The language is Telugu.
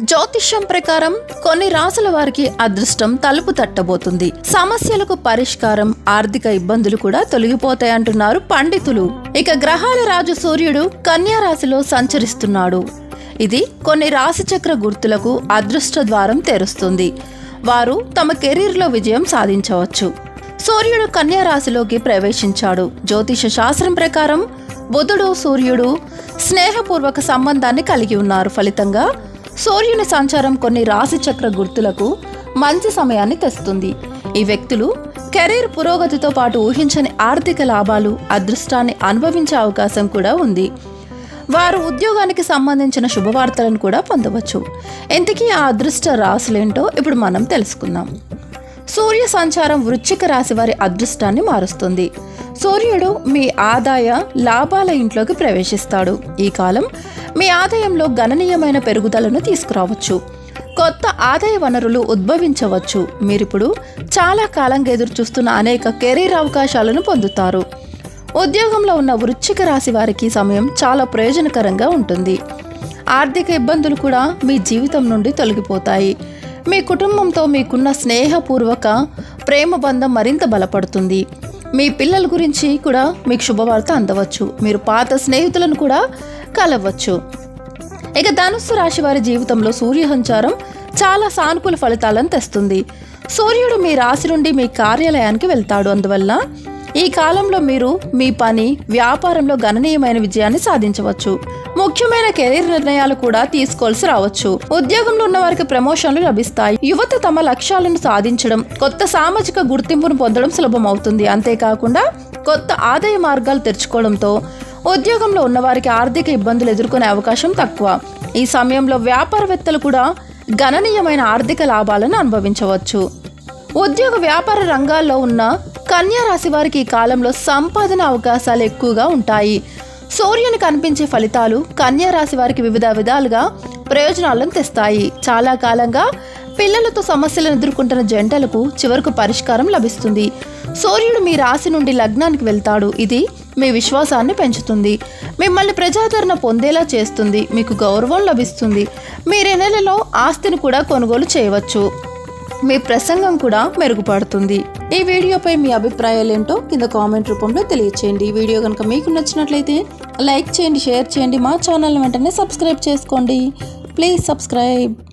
జ్యోతిష్యం ప్రకారం కొన్ని రాసుల వారికి అదృష్టం తలుపు తట్టబోతుంది. సమస్యలకు పరిష్కారం, ఆర్థిక ఇబ్బందులు కూడా తొలగిపోతాయంటున్నారు పండితులు. ఇక గ్రహాల రాజు సూర్యుడు కన్యా రాశిలో సంచరిస్తున్నాడు. ఇది కొన్ని రాశిచక్ర గుర్తులకు అదృష్ట ద్వారం తెరుస్తుంది. వారు తమ కెరీర్లో విజయం సాధించవచ్చు. సూర్యుడు కన్యా రాశిలోకి ప్రవేశించాడు. జ్యోతిష శాస్త్రం ప్రకారం బుధుడు సూర్యుడు స్నేహపూర్వక సంబంధాన్ని కలిగి ఉన్నారు. ఫలితంగా సూర్యుని సంచారం కొన్ని రాశి చక్ర గుర్తులకు మంచి సమయాన్ని తెస్తుంది. ఈ వ్యక్తులు కెరీర్ పురోగతితో పాటు ఊహించని ఆర్థిక లాభాలు, అదృష్టాన్ని అనుభవించే అవకాశం కూడా ఉంది. వారు ఉద్యోగానికి సంబంధించిన శుభవార్తలను కూడా పొందవచ్చు. ఇంతకీ ఆ అదృష్ట రాశులేంటో ఇప్పుడు మనం తెలుసుకుందాం. సూర్య సంచారం వృశ్చిక రాశి వారి అదృష్టాన్ని మారుస్తుంది. సూర్యుడు మీ ఆదాయ లాభాల ఇంట్లోకి ప్రవేశిస్తాడు. ఈ కాలం మీ ఆదాయంలో గణనీయమైన పెరుగుదలను తీసుకురావచ్చు. కొత్త ఆదాయ వనరులు ఉద్భవించవచ్చు. మీరిప్పుడు చాలా కాలంగా ఎదురు చూస్తున్న అనేక కెరీర్ అవకాశాలను పొందుతారు. ఉద్యోగంలో ఉన్న వృశ్చిక రాశి వారికి సమయం చాలా ప్రయోజనకరంగా ఉంటుంది. ఆర్థిక ఇబ్బందులు కూడా మీ జీవితం నుండి తొలగిపోతాయి. మీ కుటుంబంతో మీకున్న స్నేహపూర్వక ప్రేమ బంధం మరింత బలపడుతుంది. మీ పిల్లల గురించి కూడా మీకు శుభవార్త అందవచ్చు. మీరు పాత స్నేహితులను కూడా కలవచ్చు. ఇక ధనుస్సు రాశి వారి జీవితంలో సూర్య సంచారం చాలా సానుకూల ఫలితాలను తెస్తుంది. సూర్యుడు మీ రాశి నుండి మీ కార్యాలయానికి వెళ్తాడు. అందువల్ల ఈ కాలంలో మీరు మీ పని, వ్యాపారంలో గణనీయమైన విజయాన్ని సాధించవచ్చు. ముఖ్యమైన కెరీర్ నిర్ణయాలు కూడా తీసుకోవాల్సి రావచ్చు. ఉద్యోగంలో ఉన్న వారికి ప్రమోషన్లు లభిస్తాయి. యువత తమ లక్ష్యాలను సాధించడం, కొత్త సామాజిక గుర్తింపును పొందడం సులభం అవుతుంది. అంతేకాకుండా కొత్త ఆదాయ మార్గాలు తెరుచుకోవడంతో ఉద్యోగంలో ఉన్నవారికి ఆర్థిక ఇబ్బందులు ఎదుర్కొనే అవకాశం తక్కువ. ఈ సమయంలో వ్యాపారవేత్తలు కూడా గణనీయమైన ఆర్థిక లాభాలను అనుభవించవచ్చు. ఉద్యోగ వ్యాపార రంగాల్లో ఉన్న కన్యా రాశి వారికి ఈ కాలంలో సంపాదన అవకాశాలు ఎక్కువగా ఉంటాయి. సూర్యుని కనిపించే ఫలితాలు కన్యా రాశి వారికి వివిధ విధాలుగా ప్రయోజనాలను తెస్తాయి. చాలా కాలంగా పిల్లలతో సమస్యలను ఎదుర్కొంటున్న జంటలకు చివరకు పరిష్కారం లభిస్తుంది. సూర్యుడు మీ రాశి నుండి లగ్నానికి వెళ్తాడు. ఇది మీ విశ్వాసాన్ని పెంచుతుంది. మిమ్మల్ని ప్రజాదరణ పొందేలా చేస్తుంది. మీకు గౌరవం లభిస్తుంది. మీరు ఈ నెలలో ఆస్తిని కూడా కొనుగోలు చేయవచ్చు. మీ ప్రసంగం కూడా మెరుగుపడుతుంది. ఈ వీడియోపై మీ అభిప్రాయాలు ఏంటో కింద కామెంట్ రూపంలో తెలియచేయండి. ఈ వీడియో కనుక మీకు నచ్చినట్లయితే లైక్ చేయండి, షేర్ చేయండి. మా ఛానల్ని వెంటనే సబ్స్క్రైబ్ చేసుకోండి. Please subscribe.